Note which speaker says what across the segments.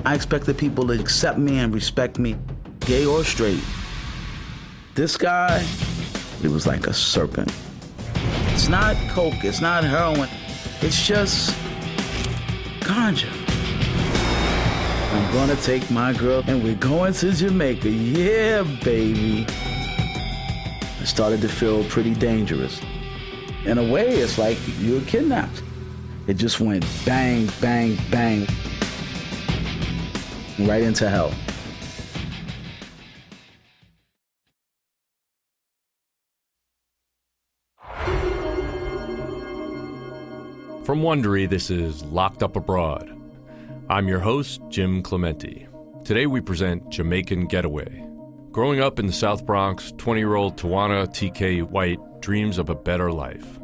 Speaker 1: I expected people to accept me and respect me, gay or straight. This guy, he was like a serpent. It's not coke, it's not heroin, it's just ganja. I'm gonna take my girl and we're going to Jamaica. Yeah, baby. It started to feel pretty dangerous. In a way, it's like you were kidnapped. It just went bang, bang, bang, right into hell.
Speaker 2: From Wondery, this is Locked Up Abroad. I'm your host, Jim Clementi. Today we present Jamaican Getaway. Growing up in the South Bronx, 20-year-old Twana TK White dreams of a better life.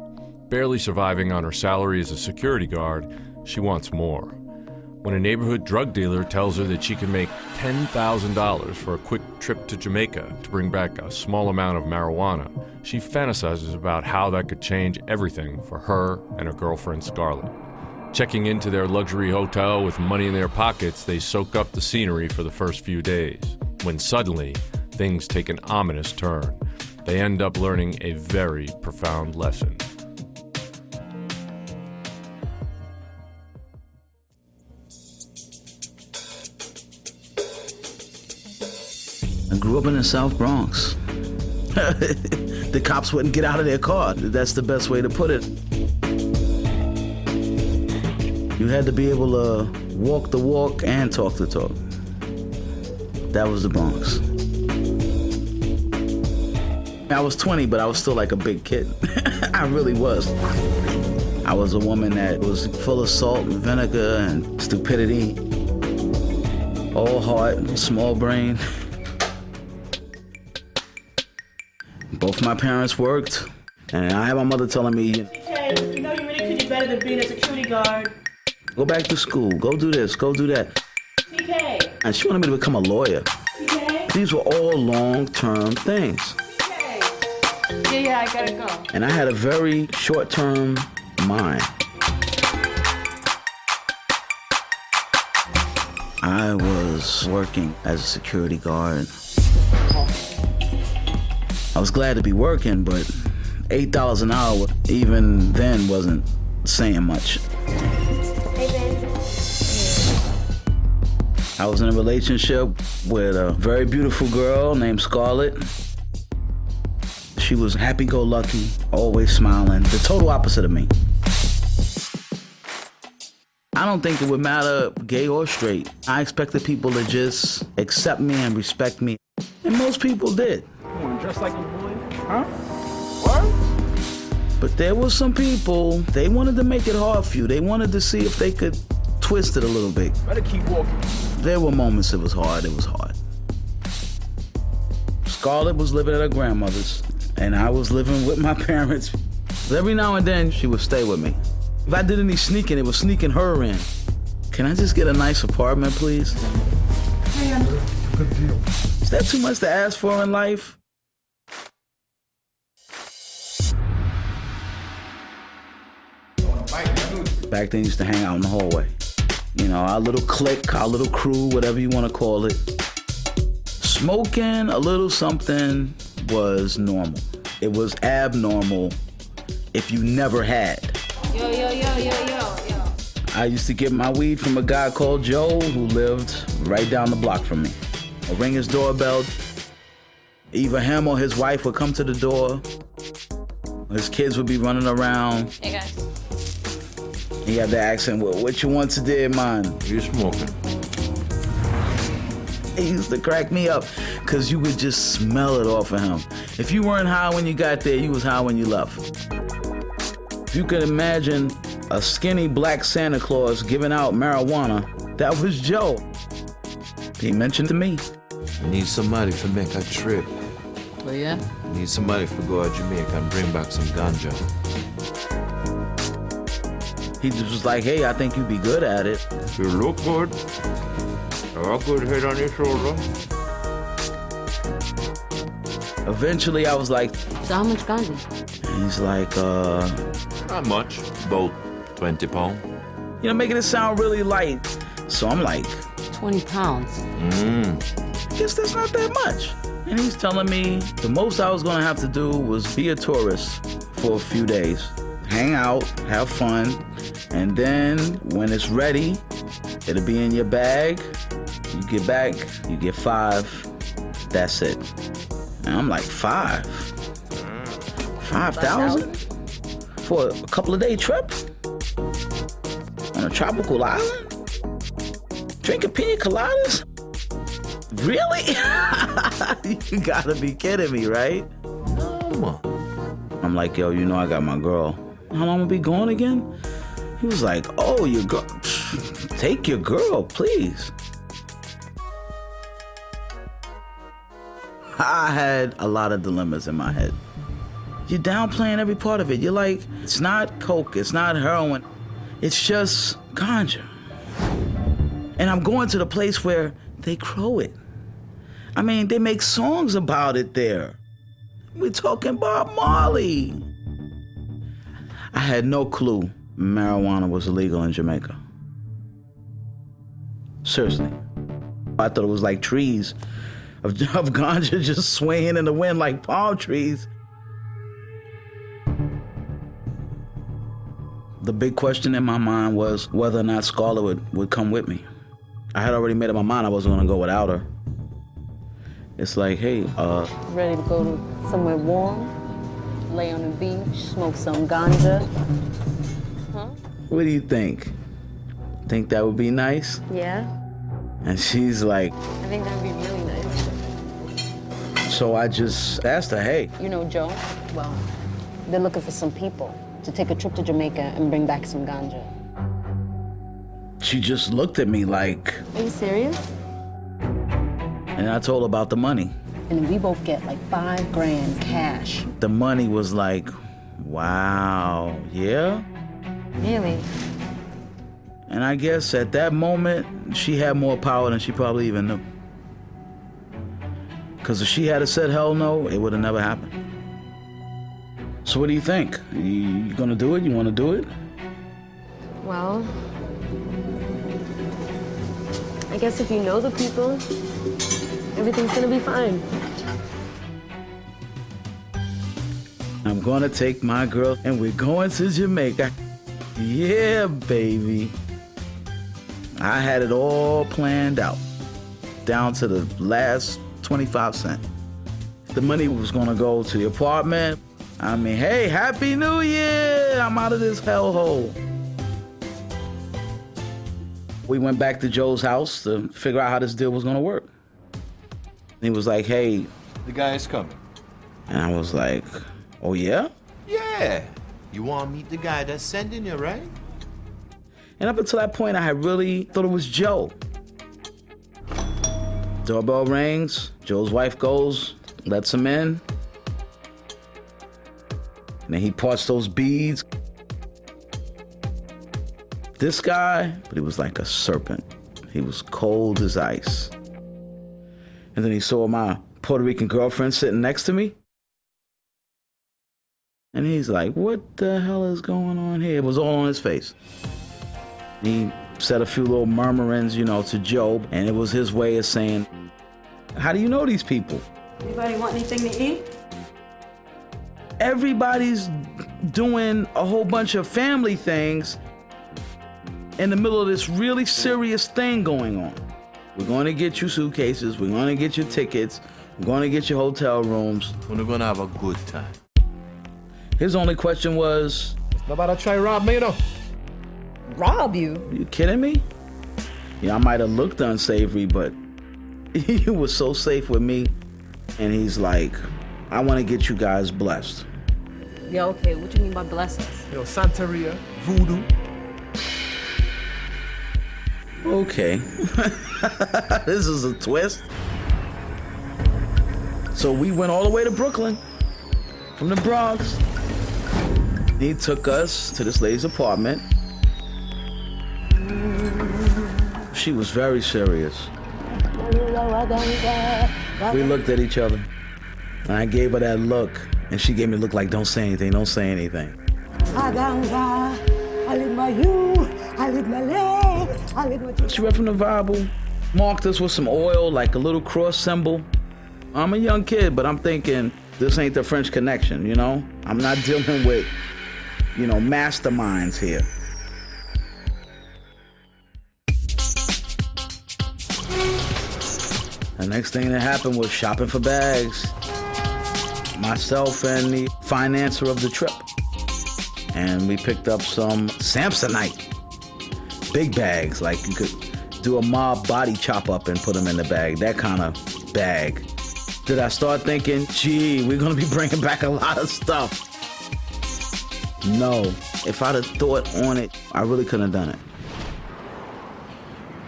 Speaker 2: Barely surviving on her salary as a security guard, she wants more. When a neighborhood drug dealer tells her that she can make $10,000 for a quick trip to Jamaica to bring back a small amount of marijuana, she fantasizes about how that could change everything for her and her girlfriend Scarlet. Checking into their luxury hotel with money in their pockets, they soak up the scenery for the first few days, when suddenly, things take an ominous turn. They end up learning a very profound lesson.
Speaker 1: I grew up in the South Bronx. The cops wouldn't get out of their car. That's the best way to put it. You had to be able to walk the walk and talk the talk. That was the Bronx. I was 20, but I was still like a big kid. I really was. I was a woman that was full of salt and vinegar and stupidity. All heart, small brain. Both my parents worked, and I had my mother telling me,
Speaker 3: "Hey, you know you really could do better than being a security guard.
Speaker 1: Go back to school, go do this, go do that."
Speaker 3: TK.
Speaker 1: And she wanted me to become a lawyer.
Speaker 3: TK.
Speaker 1: These were all long-term things.
Speaker 3: TK. Yeah, I gotta go.
Speaker 1: And I had a very short-term mind. I was working as a security guard. I was glad to be working, but $8 an hour, even then, wasn't saying much.
Speaker 3: Hey, babe.
Speaker 1: I was in a relationship with a very beautiful girl named Scarlet. She was happy-go-lucky, always smiling, the total opposite of me. I don't think it would matter gay or straight. I expected people to just accept me and respect me, and most people did.
Speaker 4: Dressed like a boy? Huh?
Speaker 1: What? But there were some people, they wanted to make it hard for you. They wanted to see if they could twist it a little bit.
Speaker 4: Better keep walking.
Speaker 1: There were moments it was hard. Scarlet was living at her grandmother's, and I was living with my parents. Every now and then, she would stay with me. If I did any sneaking, it was sneaking her in. Can I just get a nice apartment, please?
Speaker 4: Good deal.
Speaker 1: Is that too much to ask for in life? Back then, used to hang out in the hallway. You know, our little clique, our little crew, whatever you want to call it. Smoking a little something was normal. It was abnormal if you never had.
Speaker 3: Yo.
Speaker 1: I used to get my weed from a guy called Joe who lived right down the block from me. I'd ring his doorbell. Either him or his wife would come to the door. His kids would be running around.
Speaker 3: Hey, guys.
Speaker 1: He had the accent, well, what you want today, man?
Speaker 5: You smoking?
Speaker 1: He used to crack me up because you would just smell it off of him. If you weren't high when you got there, you was high when you left. If you could imagine a skinny black Santa Claus giving out marijuana, that was Joe. He mentioned to me.
Speaker 5: I need somebody to make a trip.
Speaker 3: Oh, yeah?
Speaker 5: I need somebody to go to Jamaica and bring back some ganja.
Speaker 1: He just was like, hey, I think you'd be good at it.
Speaker 5: You look good. You got a good head on your shoulder.
Speaker 1: Eventually, I was like,
Speaker 3: So how much ganja?
Speaker 1: and he's like,
Speaker 5: Not much. About 20 pounds.
Speaker 1: you know, making it sound really light. So I'm like,
Speaker 3: 20 pounds.
Speaker 1: I guess that's not that much. And he's telling me the most I was gonna have to do was be a tourist for a few days. Hang out, have fun, and then when it's ready, it'll be in your bag. You get back, you get 5. That's it. And I'm like, 5,000? For a couple of day trip? On a tropical island? Drinking pina coladas? Really? You gotta be kidding me, right?
Speaker 5: No.
Speaker 1: I'm like, yo, you know I got my girl. How long will be gone again? He was like, oh, your girl. Take your girl, please. I had a lot of dilemmas in my head. You're downplaying every part of it. You're like, it's not coke, it's not heroin, it's just ganja. And I'm going to the place where they grow it. I mean, they make songs about it there. We're talking Bob Marley. I had no clue marijuana was illegal in Jamaica. Seriously. I thought it was like trees of ganja just swaying in the wind like palm trees. The big question in my mind was whether or not Scarlet would come with me. I had already made up my mind I wasn't gonna go without her. It's like, hey,
Speaker 3: Ready to go to somewhere warm, lay on the beach, smoke some ganja. Huh?
Speaker 1: what do you think? Think that would be nice?
Speaker 3: Yeah,
Speaker 1: And she's like,
Speaker 3: I think that'd be really nice.
Speaker 1: so I just asked her, hey,
Speaker 3: You know Joe? Well, they're looking for some people to take a trip to Jamaica and bring back some ganja.
Speaker 1: she just looked at me like,
Speaker 3: Are you serious?
Speaker 1: and I told her about the money.
Speaker 3: And then we both get like $5,000 cash.
Speaker 1: The money was like, wow, yeah?
Speaker 3: Really?
Speaker 1: And I guess at that moment, she had more power than she probably even knew. Because if she had said hell no, it would have never happened. So what do you think? You gonna do it? You wanna do it?
Speaker 6: Well, I guess if you know the people, everything's gonna be fine.
Speaker 1: I'm gonna take my girl and we're going to Jamaica. Yeah, baby. I had it all planned out, down to the last 25 cents. The money was gonna go to the apartment. I mean, hey, Happy New Year! I'm out of this hellhole. We went back to Joe's house to figure out how this deal was gonna work. He was like, hey,
Speaker 7: The guy is coming.
Speaker 1: and I was like, oh yeah?
Speaker 5: Yeah. You want to meet the guy that's sending you, right?
Speaker 1: And up until that point, I had really thought it was Joe. Doorbell rings, Joe's wife goes, lets him in. And then he parts those beads. This guy, but he was like a serpent. He was cold as ice. And then he saw my Puerto Rican girlfriend sitting next to me. And he's like, what the hell is going on here? It was all on his face. He said a few little murmurings, to Job, and it was his way of saying, how do you know these people?
Speaker 8: Anybody want anything to eat?
Speaker 1: Everybody's doing a whole bunch of family things in the middle of this really serious thing going on. We're going to get you suitcases, we're going to get you tickets, we're going to get you hotel rooms.
Speaker 5: We're going to have a good time.
Speaker 1: His only question was,
Speaker 4: Nobody try rob me, though.
Speaker 8: Rob you?
Speaker 1: are you kidding me? Yeah, I might have looked unsavory, but he was so safe with me. And he's like, I want to get you guys blessed.
Speaker 3: Yeah, okay, what you mean by bless us?
Speaker 4: Santeria, voodoo.
Speaker 1: Okay. This is a twist. So we went all the way to Brooklyn from the Bronx. He took us to this lady's apartment. She was very serious. We looked at each other, and I gave her that look, and she gave me a look like, don't say anything, don't say anything. She read from the Bible, Marked this with some oil, like a little cross symbol. I'm a young kid, but I'm thinking, this ain't the French Connection, you know? I'm not dealing with, masterminds here. The next thing that happened was shopping for bags. Myself and the financer of the trip. And we picked up some Samsonite. Big bags, like you could do a mob body chop up and put them in the bag. That kind of bag. Did I start thinking, gee, we're gonna be bringing back a lot of stuff? No. If I'd have thought on it, I really couldn't have done it.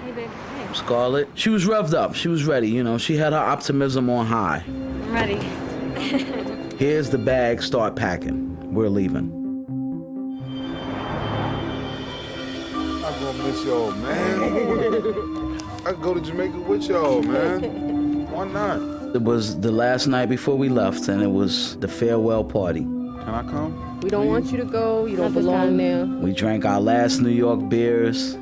Speaker 6: Hey, babe. Hey.
Speaker 1: Scarlet, she was revved up. She was ready, She had her optimism on high.
Speaker 6: I'm ready.
Speaker 1: Here's the bag, start packing. We're leaving.
Speaker 5: I'm gonna miss y'all, man. I can go to Jamaica with y'all, man. Why not?
Speaker 1: It was the last night before we left, and it was the farewell party.
Speaker 5: Can I come?
Speaker 3: We don't want you to go. You don't
Speaker 6: Not this
Speaker 3: belong
Speaker 6: time.
Speaker 3: there.
Speaker 1: We drank our last New York beers,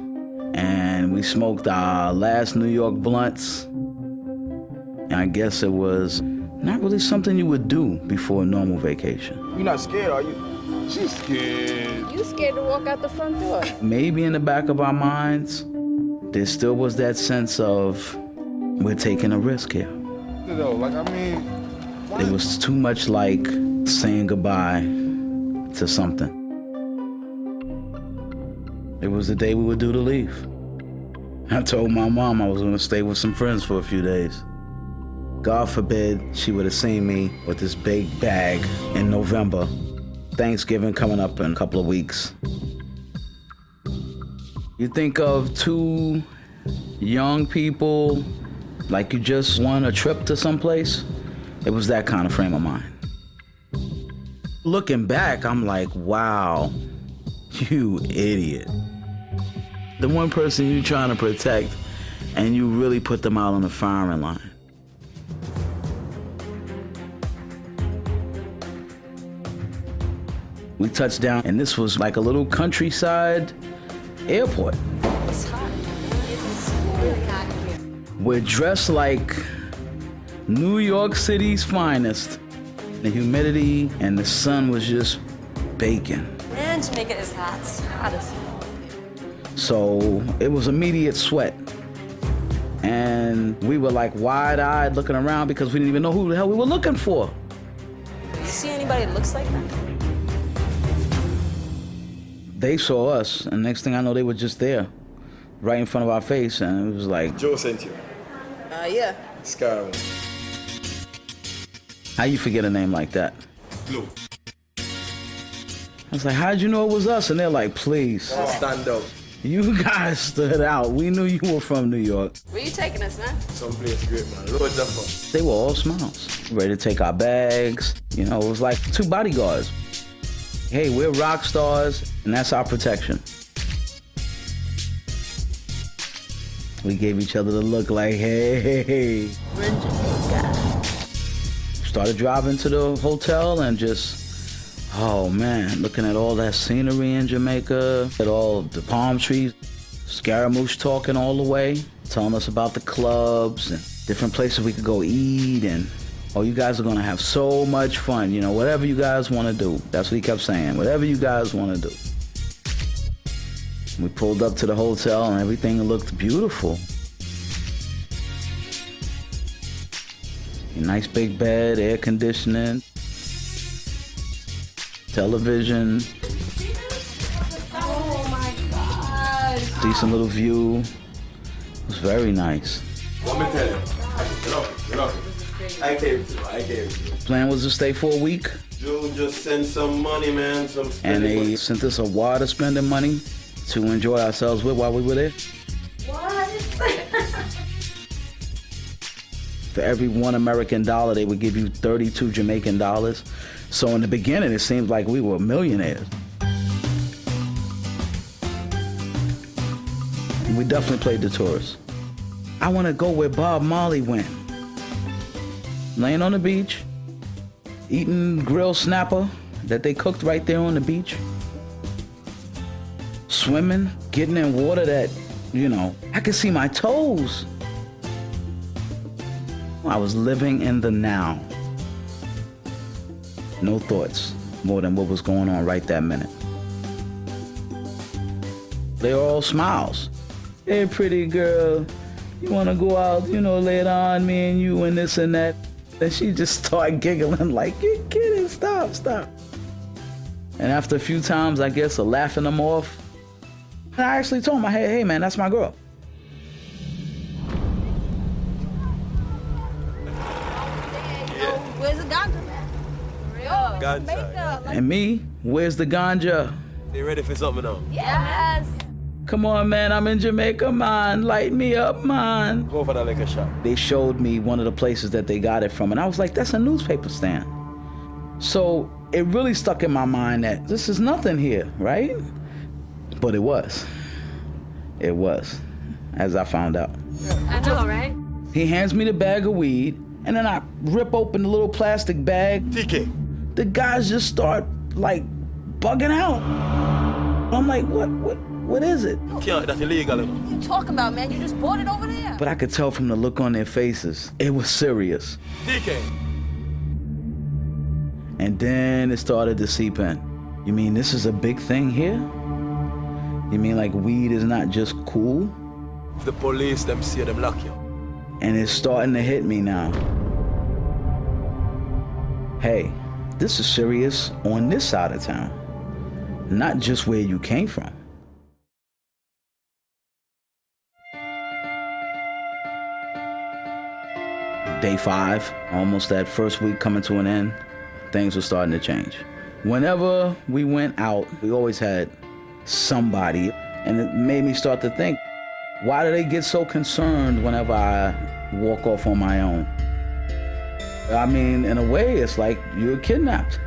Speaker 1: and we smoked our last New York blunts. And I guess it was not really something you would do before a normal vacation.
Speaker 5: You're not scared, are you? She's scared.
Speaker 3: You scared to walk out the front door.
Speaker 1: Maybe in the back of our minds, there still was that sense of, we're taking a risk here. It was too much like saying goodbye to something. It was the day we were due to leave. I told my mom I was gonna stay with some friends for a few days. God forbid she would have seen me with this big bag in November. Thanksgiving coming up in a couple of weeks. You think of two young people like you just won a trip to someplace. It was that kind of frame of mind. Looking back, I'm like, wow, you idiot. The one person you're trying to protect, and you really put them out on the firing line. We touched down, and this was like a little countryside airport.
Speaker 6: It's hot. It's really hot here.
Speaker 1: We're dressed like New York City's finest. The humidity and the sun was just baking.
Speaker 6: And Jamaica is hot. Hot as hell.
Speaker 1: So it was immediate sweat. And we were like wide-eyed looking around because we didn't even know who the hell we were looking for.
Speaker 6: You see anybody that looks like that?
Speaker 1: They saw us, and next thing I know, they were just there, right in front of our face, and it was like,
Speaker 7: Joe sent you.
Speaker 3: Yeah.
Speaker 7: Scarlet.
Speaker 1: how you forget a name like that?
Speaker 7: Blue.
Speaker 1: I was like, how'd you know it was us? And they're like, please.
Speaker 7: Stand out.
Speaker 1: You guys stood out. We knew you were from New York.
Speaker 3: Where you taking us, man?
Speaker 7: Someplace great, man. Loads of fun.
Speaker 1: They were all smiles, ready to take our bags. It was like two bodyguards. Hey, we're rock stars, and that's our protection. We gave each other the look like, hey.
Speaker 3: We're in Jamaica.
Speaker 1: Started driving to the hotel and just, oh man, looking at all that scenery in Jamaica, at all the palm trees, Scaramouche talking all the way, telling us about the clubs and different places we could go eat, and you guys are gonna have so much fun, whatever you guys wanna do. That's what he kept saying, whatever you guys wanna do. We pulled up to the hotel and everything looked beautiful. A nice big bed, air conditioning, television.
Speaker 6: Oh my God.
Speaker 1: Decent little view. It was very nice.
Speaker 7: Let me tell you. You love it. I came to.
Speaker 1: Plan was to stay for a week,
Speaker 7: Joe just sent some money, man. Some
Speaker 1: and
Speaker 7: spending
Speaker 1: they
Speaker 7: money.
Speaker 1: sent us a wad of spending money to enjoy ourselves with while we were there.
Speaker 6: What?
Speaker 1: For every $1 American, they would give you 32 Jamaican dollars. So in the beginning, it seemed like we were millionaires. We definitely played the tourists. I want to go where Bob Marley went. Laying on the beach, eating grilled snapper that they cooked right there on the beach. Swimming, getting in water that, I could see my toes. I was living in the now. No thoughts more than what was going on right that minute. They were all smiles. Hey, pretty girl, you want to go out, later on, me and you and this and that. And she just started giggling like, you're kidding, stop. And after a few times, I guess, of laughing them off, I actually told him, hey, man, that's my girl.
Speaker 8: Where's the ganja?
Speaker 9: Ganja.
Speaker 1: And me, where's the ganja?
Speaker 9: You ready for something now?
Speaker 8: Yes.
Speaker 1: Come on, man, I'm in Jamaica, man. Light me up, man.
Speaker 9: Go for that liquor shop.
Speaker 1: They showed me one of the places that they got it from, and I was like, that's a newspaper stand. So it really stuck in my mind that this is nothing here, right? But it was. It was, as I found out.
Speaker 6: I know, right?
Speaker 1: He hands me the bag of weed, and then I rip open the little plastic bag.
Speaker 9: TK.
Speaker 1: The guys just start, like, bugging out. I'm like, what is it?
Speaker 9: Can't, that's illegal. You know?
Speaker 8: What you talking about, man? You just bought it over there.
Speaker 1: But I could tell from the look on their faces, it was serious.
Speaker 9: TK.
Speaker 1: And then it started to seep in. You mean this is a big thing here? You mean like weed is not just cool?
Speaker 9: If the police, them see them lock you.
Speaker 1: And it's starting to hit me now. Hey, this is serious on this side of town, not just where you came from. Day 5, almost that first week coming to an end, things were starting to change. Whenever we went out, we always had somebody, and it made me start to think, why do they get so concerned whenever I walk off on my own? I mean, in a way, it's like you're kidnapped.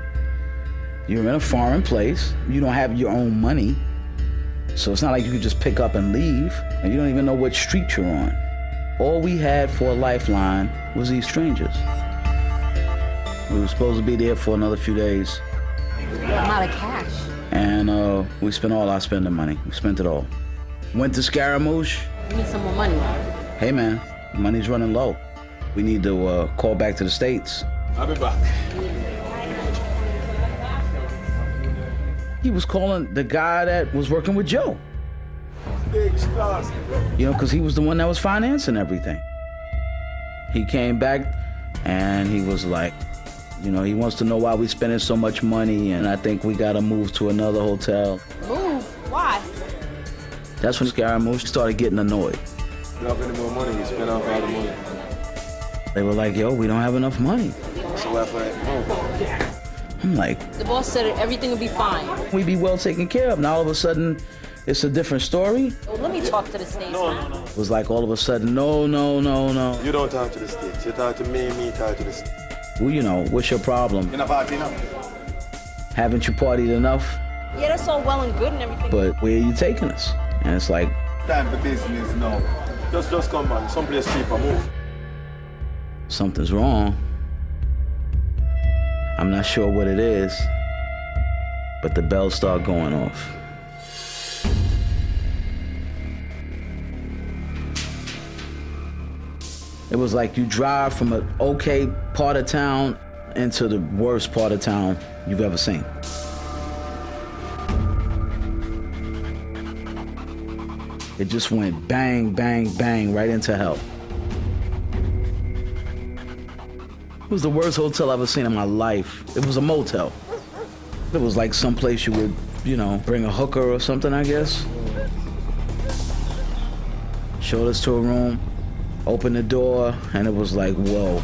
Speaker 1: You're in a foreign place. You don't have your own money. So it's not like you can just pick up and leave, and you don't even know what street you're on. All we had for a lifeline was these strangers. We were supposed to be there for another few days.
Speaker 8: I'm out of cash.
Speaker 1: And we spent all our spending money. We spent it all. Went to Scaramouche.
Speaker 8: You need some more money.
Speaker 1: Hey man, money's running low. We need to call back to the States.
Speaker 9: I'll be back.
Speaker 1: He was calling the guy that was working with Joe.
Speaker 9: Big stars.
Speaker 1: Because he was the one that was financing everything. He came back and he was like, he wants to know why we spending so much money, and I think we gotta move to another hotel.
Speaker 8: Move? Why?
Speaker 1: That's when Scaramouche started getting annoyed.
Speaker 9: You don't have any more money, you spend off all the money.
Speaker 1: They were like, yo, we don't have enough money.
Speaker 9: So that's like,
Speaker 1: I'm like,
Speaker 8: The boss said everything will be fine.
Speaker 1: we be well taken care of. Now all of a sudden, it's a different story.
Speaker 8: Well, let me talk to the States, man.
Speaker 1: It was like all of a sudden, no.
Speaker 9: you don't talk to the States. You talk to me talk to the States.
Speaker 1: Well, what's your problem?
Speaker 9: You're not partying enough.
Speaker 1: Haven't you partied enough?
Speaker 8: Yeah, that's all well and good and everything.
Speaker 1: But where are you taking us? And it's like,
Speaker 9: Time for business now. Just come on. Someplace cheaper, move.
Speaker 1: something's wrong. I'm not sure what it is, but the bells start going off. It was like you drive from an okay part of town into the worst part of town you've ever seen. It just went bang, bang, bang right into hell. It was the worst hotel I've ever seen in my life. It was a motel. It was like someplace you would, bring a hooker or something, I guess. Showed us to a room, opened the door, and it was like, whoa.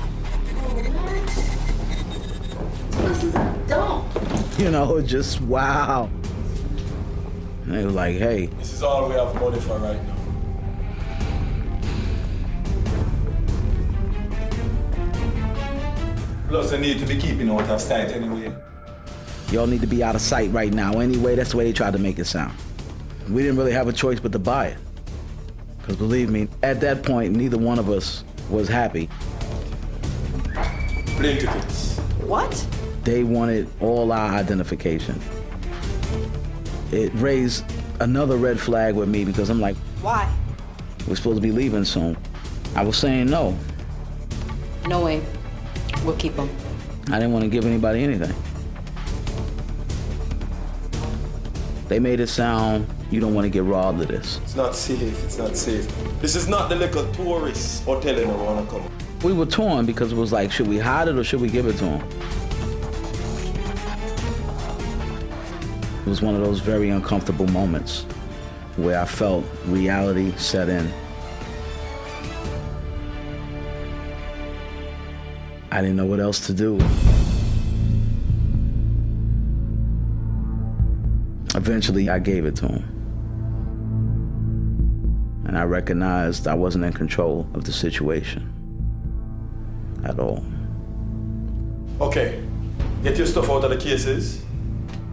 Speaker 8: This is dumb.
Speaker 1: Just wow. And they were like, hey.
Speaker 9: This is all we have money for right now. Plus, I need to be keeping out of sight anyway.
Speaker 1: Y'all need to be out of sight right now. Anyway, that's the way they tried to make it sound. We didn't really have a choice but to buy it. Because believe me, at that point, neither one of us was happy.
Speaker 9: Plane tickets.
Speaker 8: What?
Speaker 1: They wanted all our identification. It raised another red flag with me because I'm like,
Speaker 8: Why?
Speaker 1: we're supposed to be leaving soon. I was saying no.
Speaker 8: No way. We'll keep them.
Speaker 1: I didn't want to give anybody anything. They made it sound you don't want to get robbed of this.
Speaker 9: It's not safe. It's not safe. This is not the little tourist hotel you want to come.
Speaker 1: We were torn because it was like, should we hide it or should we give it to him? It was one of those very uncomfortable moments where I felt reality set in. I didn't know what else to do. Eventually, I gave it to him. And I recognized I wasn't in control of the situation at all.
Speaker 9: Okay, get your stuff out of the cases.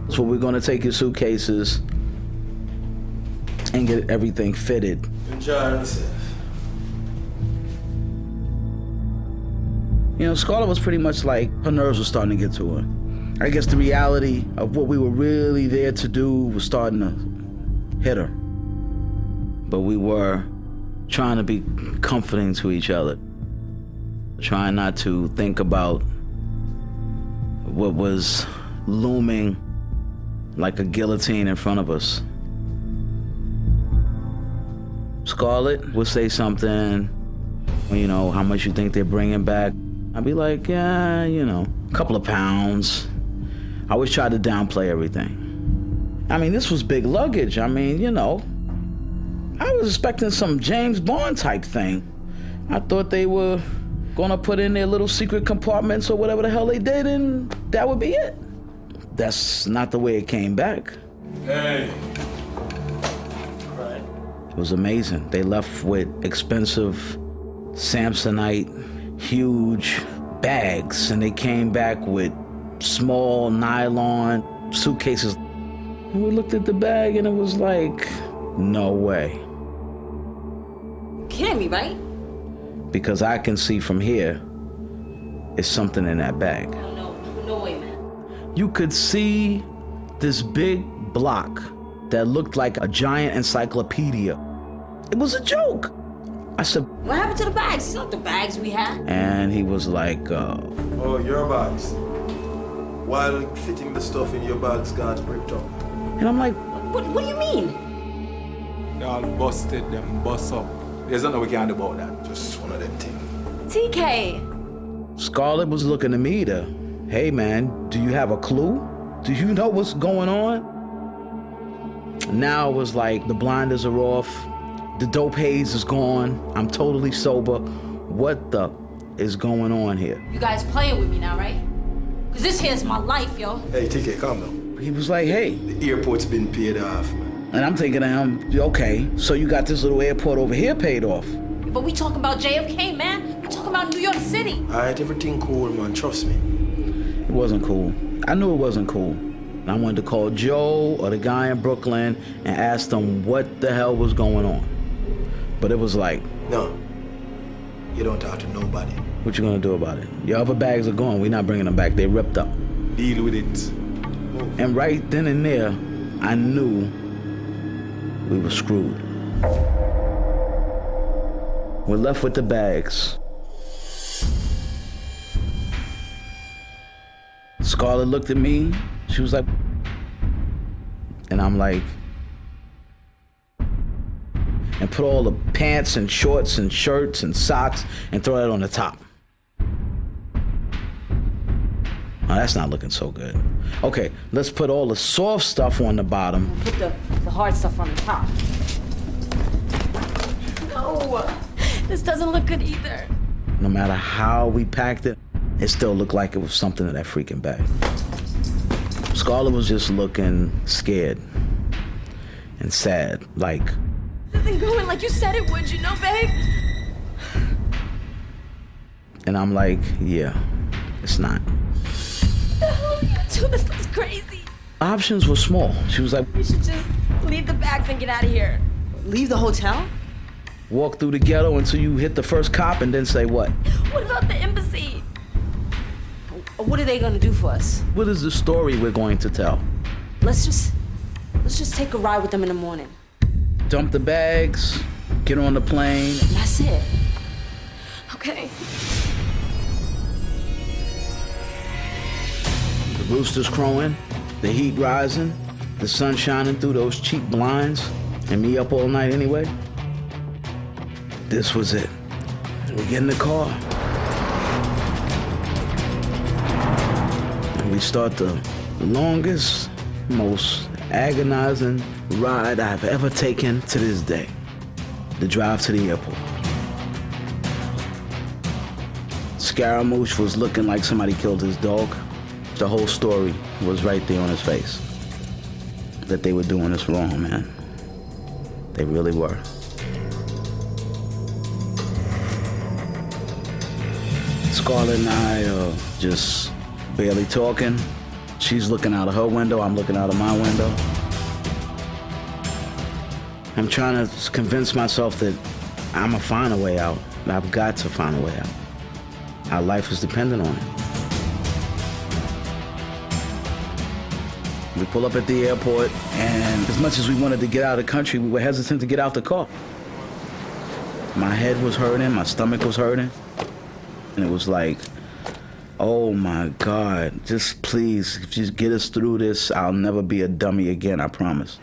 Speaker 1: So we're gonna take your suitcases and get everything fitted.
Speaker 9: Enjoy yourself.
Speaker 1: You know, Scarlet was pretty much like, her nerves were starting to get to her. I guess the reality of what we were really there to do was starting to hit her. But we were trying to be comforting to each other, trying not to think about what was looming like a guillotine in front of us. Scarlet would say something, you know, how much you think they're bringing back. I'd be like, yeah, you know, a couple of pounds. I always tried to downplay everything. I mean, this was big luggage. I mean, you know, I was expecting some James Bond type thing. I thought they were gonna put in their little secret compartments or whatever the hell they did, and that would be it. That's not the way it came back.
Speaker 9: Hey.
Speaker 1: It was amazing. They left with expensive Samsonite, huge bags, and they came back with small nylon suitcases. And we looked at the bag and it was like, no way.
Speaker 8: Kidding me, right?
Speaker 1: Because I can see from here, it's something in that bag.
Speaker 8: No way, man.
Speaker 1: You could see this big block that looked like a giant encyclopedia. It was a joke. I said,
Speaker 8: What happened to the bags? These aren't the bags we had.
Speaker 1: and he was like,
Speaker 9: Oh, your bags. While fitting the stuff in your bags, God's bricked up.
Speaker 1: and I'm like,
Speaker 8: What do you mean?
Speaker 4: They all busted them, bust up. There's nothing we can do about that.
Speaker 9: Just one of them things.
Speaker 6: TK.
Speaker 1: Scarlet was looking at me to, hey man, do you have a clue? Do you know what's going on? Now it was like the blinders are off, the dope haze is gone, I'm totally sober. What the is going on here?
Speaker 8: You guys playing with me now, right? Cause this here's my life, yo.
Speaker 9: Hey, TK, calm down.
Speaker 1: He was like, hey.
Speaker 9: The airport's been paid off, man.
Speaker 1: And I'm thinking to him, okay, so you got this little airport over here paid off.
Speaker 8: But we talking about JFK, man. We talking about New York City.
Speaker 9: All right, everything cool, man. Trust me.
Speaker 1: It wasn't cool. I knew it wasn't cool. And I wanted to call Joe or the guy in Brooklyn and ask them what the hell was going on. But it was like,
Speaker 9: No, you don't talk to nobody.
Speaker 1: what you gonna do about it? Your other bags are gone. We're not bringing them back. They ripped up.
Speaker 9: Deal with it.
Speaker 1: And right then and there, I knew we were screwed. We're left with the bags. Scarlet looked at me. She was like, and I'm like, and put all the pants and shorts and shirts and socks and throw that on the top. Oh, that's not looking so good. Okay, let's put all the soft stuff on the bottom.
Speaker 8: Put the hard stuff on the top.
Speaker 6: No. This doesn't look good either.
Speaker 1: No matter how we packed it, it still looked like it was something in that freaking bag. Scarlet was just looking scared and sad, like,
Speaker 6: This isn't going like you said it would, you know, babe?
Speaker 1: and I'm like, yeah, it's not.
Speaker 6: What the hell are you gonna do? This looks crazy.
Speaker 1: Options were small. She was like,
Speaker 6: We should just leave the bags and get out of here.
Speaker 8: Leave the hotel?
Speaker 1: walk through the ghetto until you hit the first cop and then say what?
Speaker 6: What about the embassy?
Speaker 8: What are they gonna do for us?
Speaker 1: What is the story we're going to tell?
Speaker 8: Let's just take a ride with them in the morning.
Speaker 1: Dump the bags, get on the plane.
Speaker 8: That's it.
Speaker 6: Okay.
Speaker 1: roosters crowing, the heat rising, the sun shining through those cheap blinds, and me up all night anyway. This was it. We get in the car. And we start the longest, most agonizing ride I've ever taken to this day. The drive to the airport. Scaramouche was looking like somebody killed his dog. The whole story was right there on his face. That they were doing us wrong, man. They really were. Scarlet and I are just barely talking. She's looking out of her window, I'm looking out of my window. I'm trying to convince myself that I'ma find a way out. I've got to find a way out. Our life is dependent on it. We pull up at the airport, and as much as we wanted to get out of the country, we were hesitant to get out the car. My head was hurting, my stomach was hurting. And it was like, oh my God, just please, if you get us through this, I'll never be a dummy again, I promise.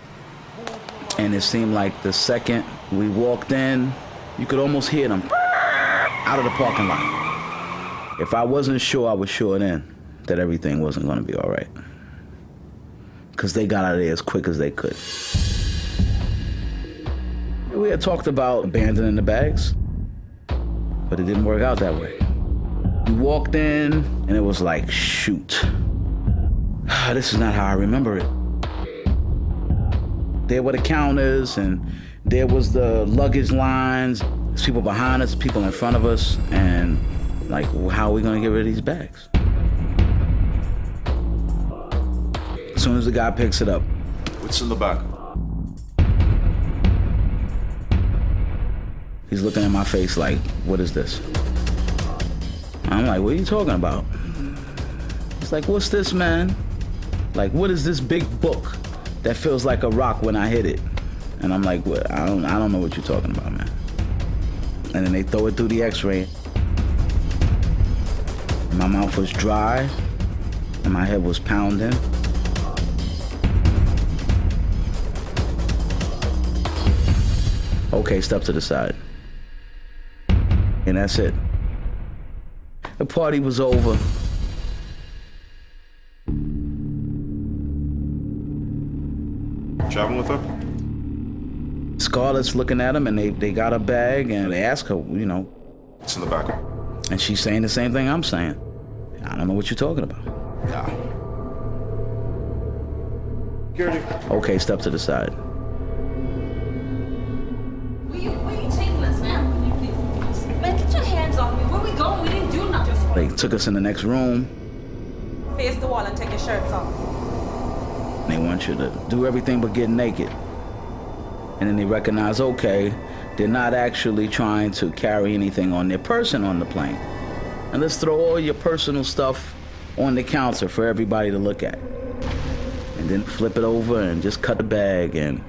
Speaker 1: And it seemed like the second we walked in, you could almost hear them out of the parking lot. If I wasn't sure, I was sure then that everything wasn't gonna be all right. Because they got out of there as quick as they could. We had talked about abandoning the bags, but it didn't work out that way. We walked in, and it was like, shoot. This is not how I remember it. There were the counters, and there was the luggage lines. There's people behind us, people in front of us, and like, how are we gonna get rid of these bags? As soon as the guy picks it up.
Speaker 5: What's in the back?
Speaker 1: He's looking at my face like, what is this? I'm like, what are you talking about? He's like, what's this, man? Like, what is this big book that feels like a rock when I hit it? And I'm like, what? I don't know what you're talking about, man. And then they throw it through the x-ray. My mouth was dry, and my head was pounding. Okay, step to the side. And that's it. The party was over.
Speaker 5: Traveling with her?
Speaker 1: Scarlet's looking at him, and they got a bag, and they ask her, you know.
Speaker 5: What's in the back?
Speaker 1: And she's saying the same thing I'm saying. I don't know what you're talking about.
Speaker 5: Yeah.
Speaker 9: Security.
Speaker 1: Okay, step to the side.
Speaker 8: Where you taking us, man? Man, get your hands off me. Where we going? We didn't do nothing.
Speaker 1: They took us in the next room.
Speaker 8: Face the wall and take your shirts off.
Speaker 1: They want you to do everything but get naked. And then they recognize, okay, they're not actually trying to carry anything on their person on the plane. And let's throw all your personal stuff on the counter for everybody to look at. And then flip it over and just cut the bag and,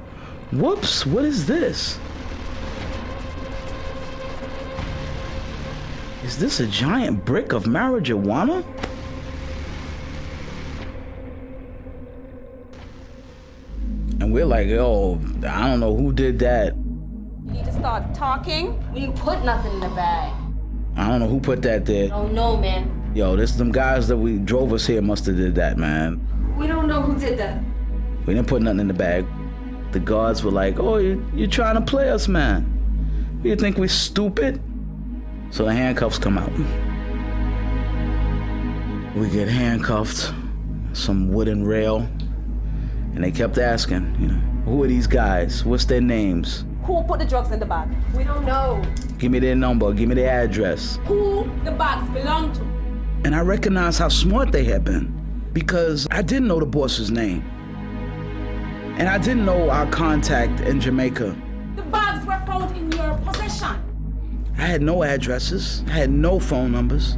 Speaker 1: whoops, what is this? Is this a giant brick of marijuana? And we're like, yo, I don't know who did that.
Speaker 8: You need to start talking. We didn't put nothing in the bag.
Speaker 1: I don't know who put that there.
Speaker 8: Oh no, man.
Speaker 1: Yo, this them guys that we drove us here must have did that, man.
Speaker 8: We don't know who did that.
Speaker 1: We didn't put nothing in the bag. The guards were like, oh, you're trying to play us, man. You think we're stupid? So the handcuffs come out. We get handcuffed, some wooden rail, and they kept asking, you know, who are these guys? What's their names?
Speaker 8: Who put the drugs in the bag? We don't know.
Speaker 1: Give me their number, give me their address.
Speaker 8: Who the bags belong to?
Speaker 1: And I recognized how smart they had been, because I didn't know the boss's name. And I didn't know our contact in Jamaica.
Speaker 8: The bags were found in your possession.
Speaker 1: I had no addresses, I had no phone numbers,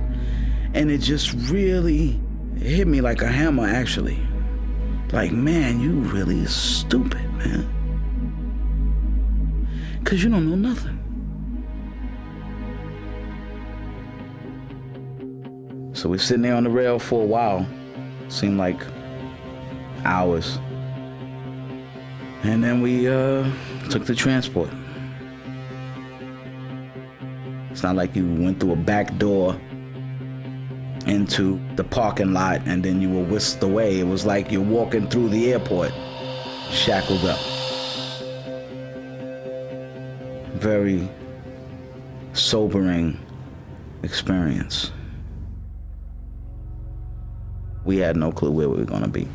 Speaker 1: and it just really hit me like a hammer, actually. Like, man, you really stupid, man. 'Cause you don't know nothing. So we're sitting there on the rail for a while. Seemed like hours. And then we took the transport. It's not like you went through a back door into the parking lot and then you were whisked away. It was like you're walking through the airport, shackled up. Very sobering experience. We had no clue where we were gonna be.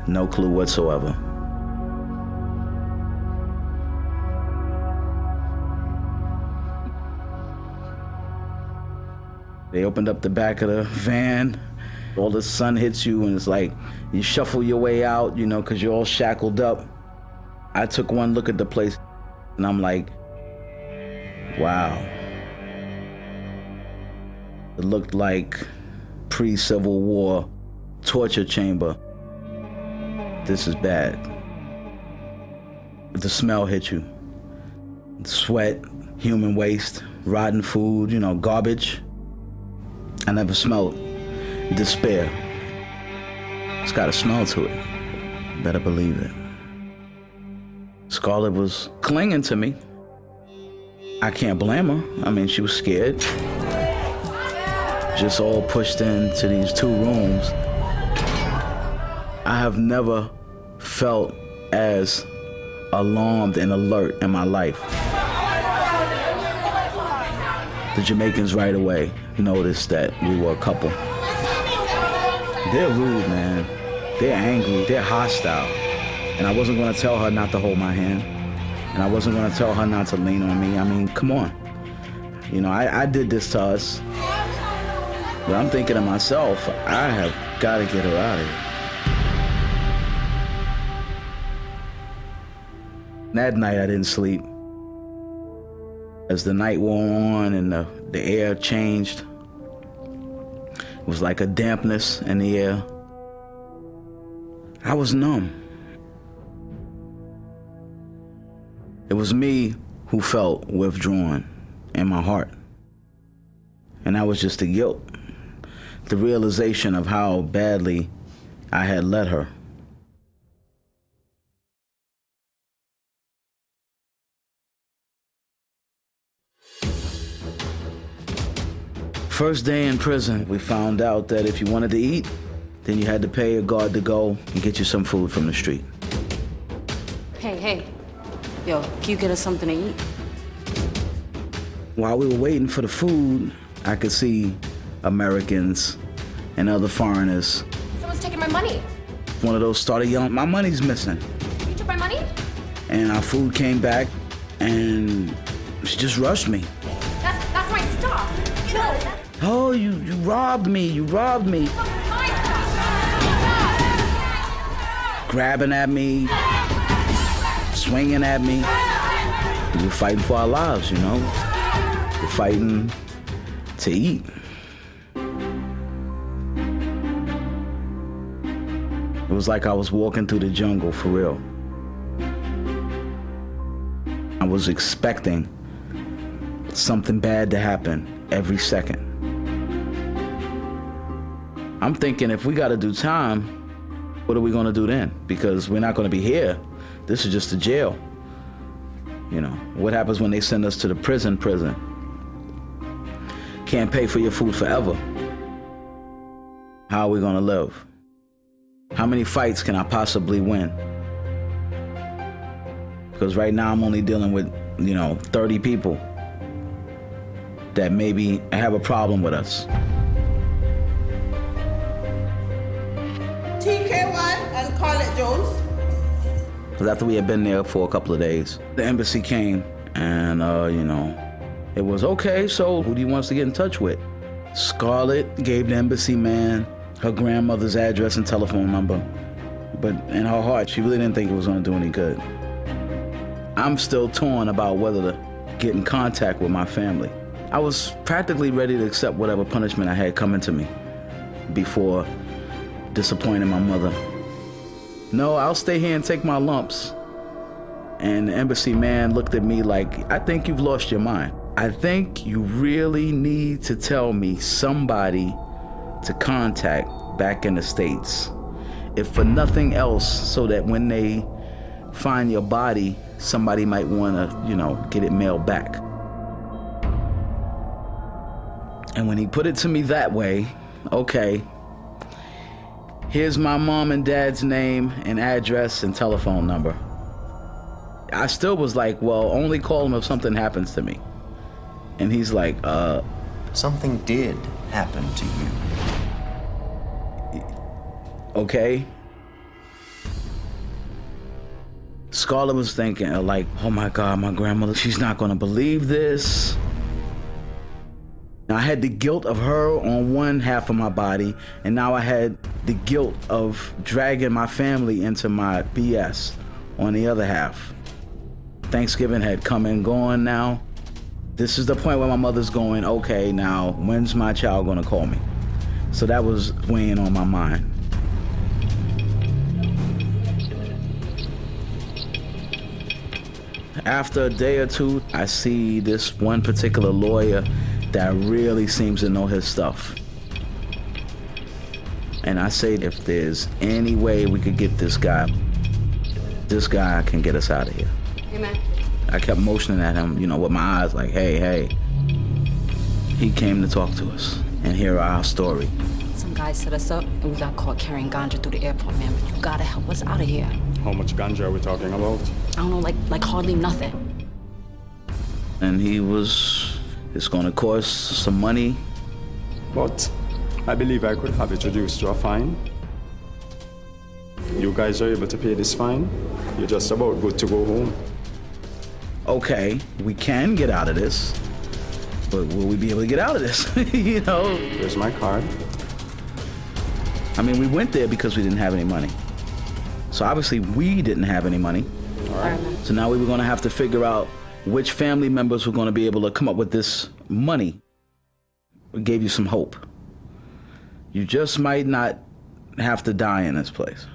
Speaker 1: No clue whatsoever. They opened up the back of the van. All the sun hits you and it's like you shuffle your way out, you know, because you're all shackled up. I took one look at the place and I'm like, wow. It looked like pre-Civil War torture chamber. This is bad. The smell hit you. Sweat, human waste, rotten food, you know, garbage. I never smelled despair. It's got a smell to it. Better believe it. Scarlet was clinging to me. I can't blame her. I mean, she was scared. Just all pushed into these 2 rooms. I have never felt as alarmed and alert in my life. The Jamaicans right away noticed that we were a couple. They're rude, man. They're angry. They're hostile. And I wasn't going to tell her not to hold my hand. And I wasn't going to tell her not to lean on me. I mean, come on. You know, I did this to us. But I'm thinking to myself, I have got to get her out of here. That night I didn't sleep. As the night wore on and the air changed, it was like a dampness in the air. I was numb. It was me who felt withdrawn in my heart. And that was just the guilt, the realization of how badly I had let her. First day in prison, we found out that if you wanted to eat, then you had to pay a guard to go and get you some food from the street.
Speaker 3: Hey. Yo, can you get us something to eat?
Speaker 1: While we were waiting for the food, I could see Americans and other foreigners.
Speaker 6: Someone's taking my money.
Speaker 1: One of those started yelling, "My money's missing."
Speaker 6: You took my money?
Speaker 1: And our food came back and she just rushed me.
Speaker 6: That's my stuff. No.
Speaker 1: Oh, you robbed me, you robbed me.
Speaker 6: My stuff.
Speaker 1: Grabbing at me, swinging at me. We were fighting for our lives, you know. We're fighting to eat. It was like I was walking through the jungle, for real. I was expecting something bad to happen every second. I'm thinking if we gotta do time, what are we gonna do then? Because we're not gonna be here. This is just a jail. You know, what happens when they send us to the prison? Can't pay for your food forever. How are we gonna live? How many fights can I possibly win? Because right now I'm only dealing with, 30 people that maybe have a problem with us.
Speaker 10: TK1 and Scarlet Jones.
Speaker 1: Because after we had been there for a couple of days, the embassy came and, it was okay, so who do you want us to get in touch with? Scarlet gave the embassy man her grandmother's address and telephone number. But in her heart, she really didn't think it was going to do any good. I'm still torn about whether to get in contact with my family. I was practically ready to accept whatever punishment I had coming to me before disappointing my mother. No, I'll stay here and take my lumps. And the embassy man looked at me like, I think you've lost your mind. I think you really need to tell me somebody to contact back in the States. If for nothing else, so that when they find your body, somebody might want to, get it mailed back. And when he put it to me that way, okay, here's my mom and dad's name and address and telephone number. I still was like, well, only call them if something happens to me. And he's like,
Speaker 11: Something did happen to you.
Speaker 1: Okay. Scarlet was thinking, like, oh my God, my grandmother, she's not gonna believe this. Now, I had the guilt of her on one half of my body, and now I had the guilt of dragging my family into my BS on the other half. Thanksgiving had come and gone now. This is the point where my mother's going, okay, now, when's my child gonna call me? So that was weighing on my mind. After a day or two, I see this one particular lawyer that really seems to know his stuff. And I say, if there's any way we could get this guy can get us out of here.
Speaker 6: Hey, man.
Speaker 1: I kept motioning at him, with my eyes like, hey. He came to talk to us and hear our story.
Speaker 8: Some guy set us up and we got caught carrying ganja through the airport, man. But you gotta help us out of here.
Speaker 12: How much ganja are we talking about?
Speaker 8: I don't know, like hardly nothing.
Speaker 1: And it's gonna cost some money.
Speaker 12: But I believe I could have it reduced to a fine. You guys are able to pay this fine. You're just about good to go home.
Speaker 1: Okay, we can get out of this, but will we be able to get out of this?
Speaker 12: Here's my card.
Speaker 1: I mean, we went there because we didn't have any money. So obviously we didn't have any money.
Speaker 12: All right.
Speaker 1: So now we were gonna have to figure out which family members were gonna be able to come up with this money. We gave you some hope. You just might not have to die in this place.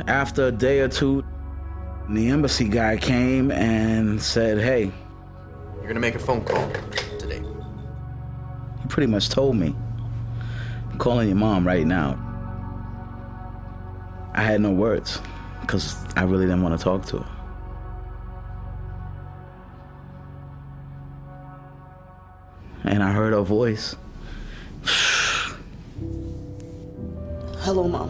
Speaker 1: After a day or two, the embassy guy came and said, hey.
Speaker 11: You're gonna make a phone call today.
Speaker 1: He pretty much told me, I'm calling your mom right now. I had no words because I really didn't want to talk to her. And I heard her voice.
Speaker 10: Hello, Mom.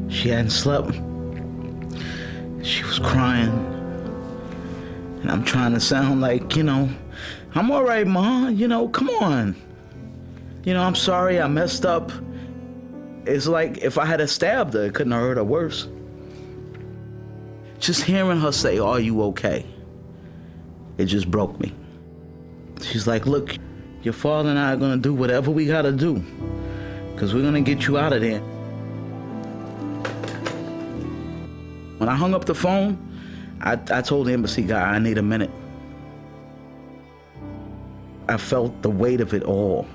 Speaker 1: She hadn't slept. She was crying. And I'm trying to sound like, I'm all right, Ma, come on. I'm sorry I messed up. It's like if I had stabbed her, it couldn't have hurt her worse. Just hearing her say, are you okay? It just broke me. She's like, look, your father and I are gonna do whatever we gotta do, because we're gonna get you out of there. When I hung up the phone, I told the embassy guy, I need a minute. I felt the weight of it all,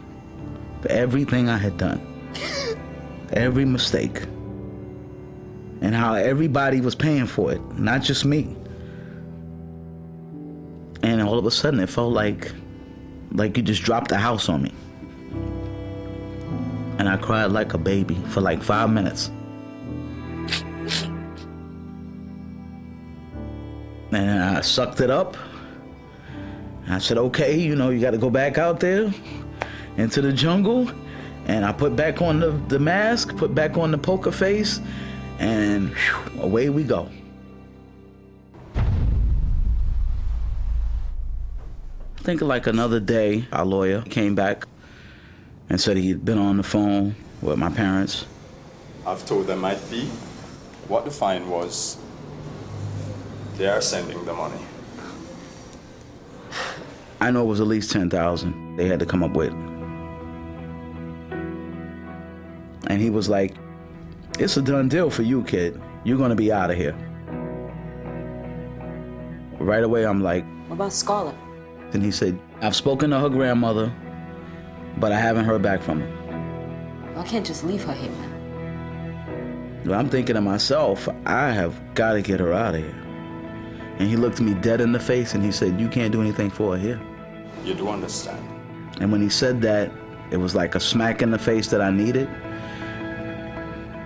Speaker 1: for everything I had done, every mistake, and how everybody was paying for it, not just me. And all of a sudden, it felt like you just dropped the house on me. And I cried like a baby for like 5 minutes. And I sucked it up. I said, okay, you got to go back out there into the jungle. And I put back on the mask, put back on the poker face, and whew, away we go. I think like another day, our lawyer came back and said he'd been on the phone with my parents.
Speaker 12: I've told them my fee, what the fine was. They are sending the money.
Speaker 1: I know it was at least 10,000 they had to come up with. And he was like, it's a done deal for you, kid. You're gonna be out of here. Right away, I'm like,
Speaker 8: What about Scarlet?
Speaker 1: and he said, I've spoken to her grandmother, but I haven't heard back from her.
Speaker 8: I can't just leave her here, man.
Speaker 1: But I'm thinking to myself, I have got to get her out of here. And he looked me dead in the face and he said, you can't do anything for her here.
Speaker 12: You do understand.
Speaker 1: And when he said that, it was like a smack in the face that I needed,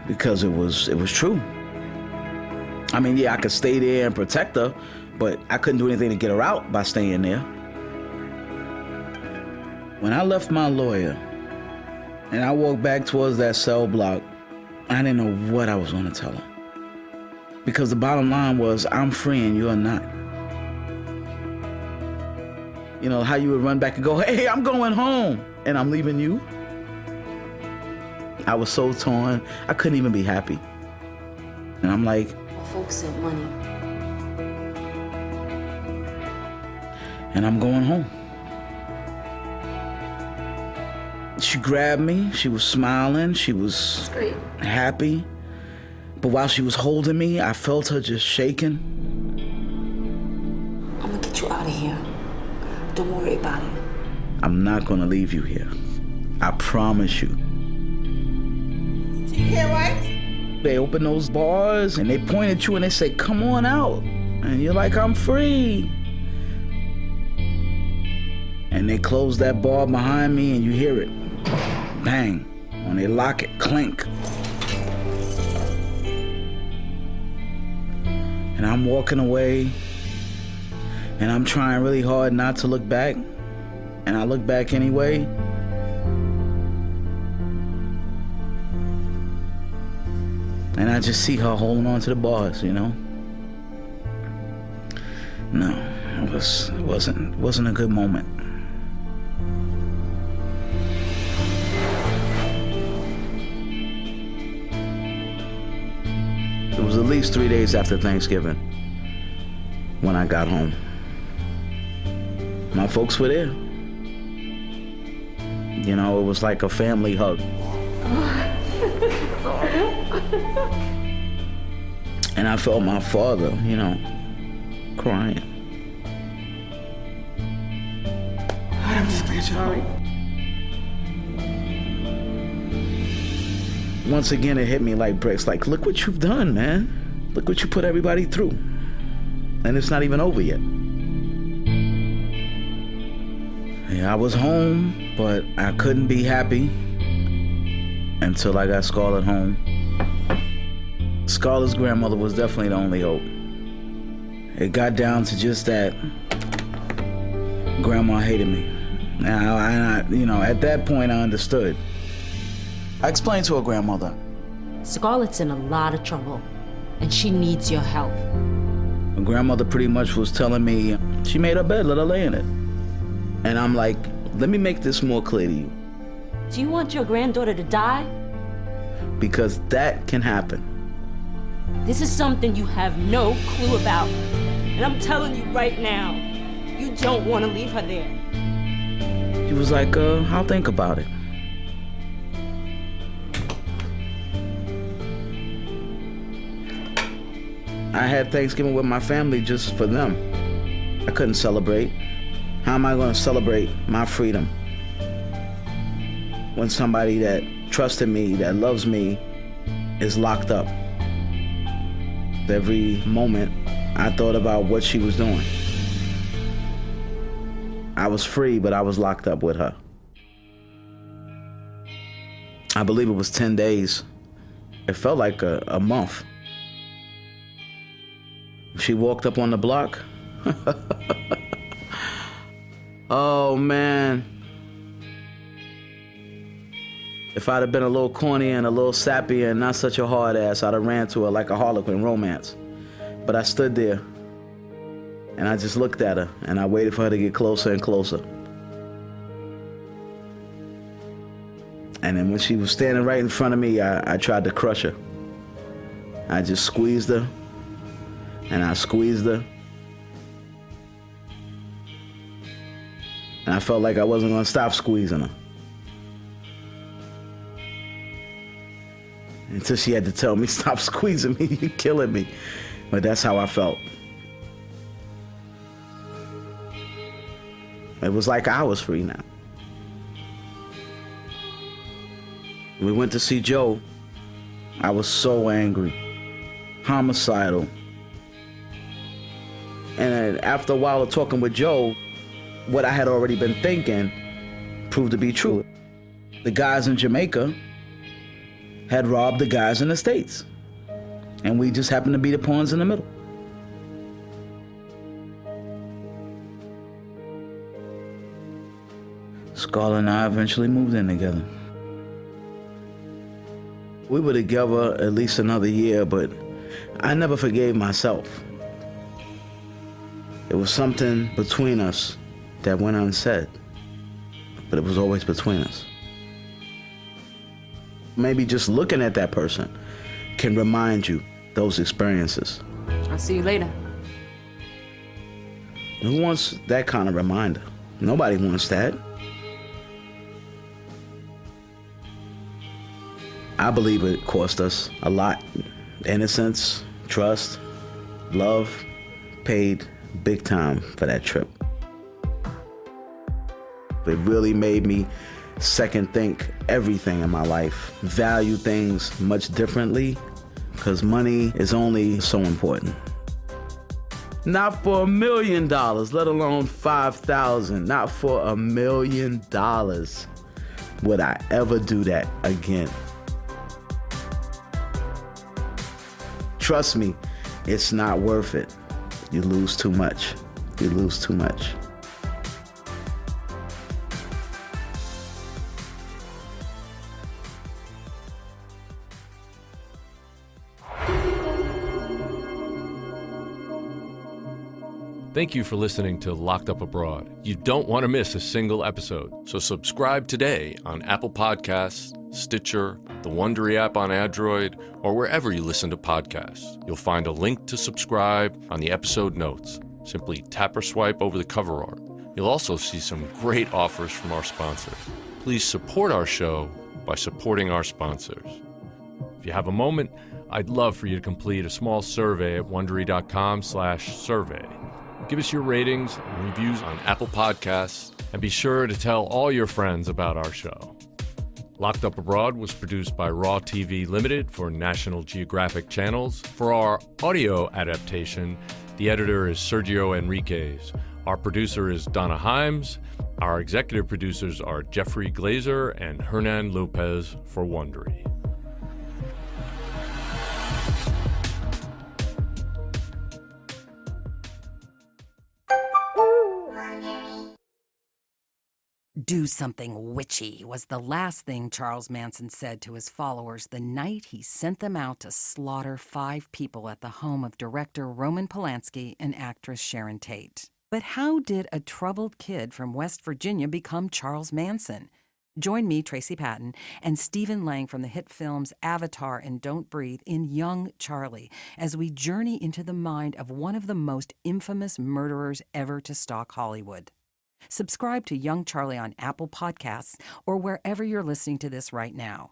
Speaker 1: because it was true. I mean, yeah, I could stay there and protect her, but I couldn't do anything to get her out by staying there. When I left my lawyer and I walked back towards that cell block, I didn't know what I was going to tell her. Because the bottom line was, I'm free and you're not. You know, how you would run back and go, hey, I'm going home, and I'm leaving you. I was so torn, I couldn't even be happy. And I'm like,
Speaker 3: Folks sent money.
Speaker 1: and I'm going home. She grabbed me, she was smiling, she was happy. But while she was holding me, I felt her just shaking.
Speaker 3: I'm gonna get you out of here. Don't worry about it.
Speaker 1: I'm not gonna leave you here. I promise you. They open those bars and they point at you and they say, come on out. And you're like, I'm free. And they close that bar behind me and you hear it. Bang. When they lock it, clink. And I'm walking away and I'm trying really hard not to look back. And I look back anyway. And I just see her holding on to the bars, you know? No, it wasn't a good moment. It was at least 3 days after Thanksgiving when I got home. My folks were there. You know, it was like a family hug. And I felt my father, you know, crying.
Speaker 10: I'm just glad you're all right.
Speaker 1: Once again, it hit me like bricks. Like, look what you've done, man. Look what you put everybody through. And it's not even over yet. Yeah, I was home, but I couldn't be happy until I got Scarlet home. Scarlet's grandmother was definitely the only hope. It got down to just that. Grandma hated me. Now, at that point, I understood. I explained to her grandmother.
Speaker 8: Scarlet's in a lot of trouble, and she needs your help.
Speaker 1: My grandmother pretty much was telling me, she made her bed, let her lay in it. And I'm like, let me make this more clear to you.
Speaker 8: Do you want your granddaughter to die?
Speaker 1: Because that can happen.
Speaker 8: This is something you have no clue about. And I'm telling you right now, you don't want to leave her there.
Speaker 1: She was like, I'll think about it. I had Thanksgiving with my family just for them. I couldn't celebrate. How am I going to celebrate my freedom when somebody that trusted me, that loves me, is locked up? Every moment I thought about what she was doing. I was free, but I was locked up with her. I believe it was 10 days. It felt like a month. She walked up on the block. Oh, man. If I'd have been a little corny and a little sappy and not such a hard ass, I'd have ran to her like a Harlequin romance. But I stood there and I just looked at her and I waited for her to get closer and closer. And then when she was standing right in front of me, I tried to crush her. I just squeezed her and I squeezed her. And I felt like I wasn't gonna stop squeezing her. Until she had to tell me, stop squeezing me, you're killing me. But that's how I felt. It was like I was free now. We went to see Joe. I was so angry, homicidal. And after a while of talking with Joe, what I had already been thinking proved to be true. The guys in Jamaica had robbed the guys in the States. And we just happened to be the pawns in the middle. Scarlet and I eventually moved in together. We were together at least another year, but I never forgave myself. It was something between us that went unsaid, but it was always between us. Maybe just looking at that person can remind you those experiences.
Speaker 8: I'll see you later.
Speaker 1: Who wants that kind of reminder? Nobody wants that. I believe it cost us a lot. Innocence, trust, love, paid big time for that trip. It really made me second think everything in my life, value things much differently, because money is only so important. Not for $1 million, let alone 5,000. Not for $1 million would I ever do that again. Trust me, it's not worth it. You lose too much. You lose too much.
Speaker 2: Thank you for listening to Locked Up Abroad. You don't want to miss a single episode, so subscribe today on Apple Podcasts, Stitcher, the Wondery app on Android, or wherever you listen to podcasts. You'll find a link to subscribe on the episode notes. Simply tap or swipe over the cover art. You'll also see some great offers from our sponsors. Please support our show by supporting our sponsors. If you have a moment, I'd love for you to complete a small survey at Wondery.com/survey. Give us your ratings and reviews on Apple Podcasts, and be sure to tell all your friends about our show. Locked Up Abroad was produced by Raw TV Limited for National Geographic Channels. For our audio adaptation, the editor is Sergio Enriquez. Our producer is Donna Himes. Our executive producers are Jeffrey Glazer and Hernan Lopez for Wondery.
Speaker 13: Do something witchy was the last thing Charles Manson said to his followers the night he sent them out to slaughter 5 people at the home of director Roman Polanski and actress Sharon Tate. But how did a troubled kid from West Virginia become Charles Manson? Join me, Tracy Patton, and Stephen Lang from the hit films Avatar and Don't Breathe in Young Charlie as we journey into the mind of one of the most infamous murderers ever to stalk Hollywood. Subscribe to Young Charlie on Apple Podcasts or wherever you're listening to this right now.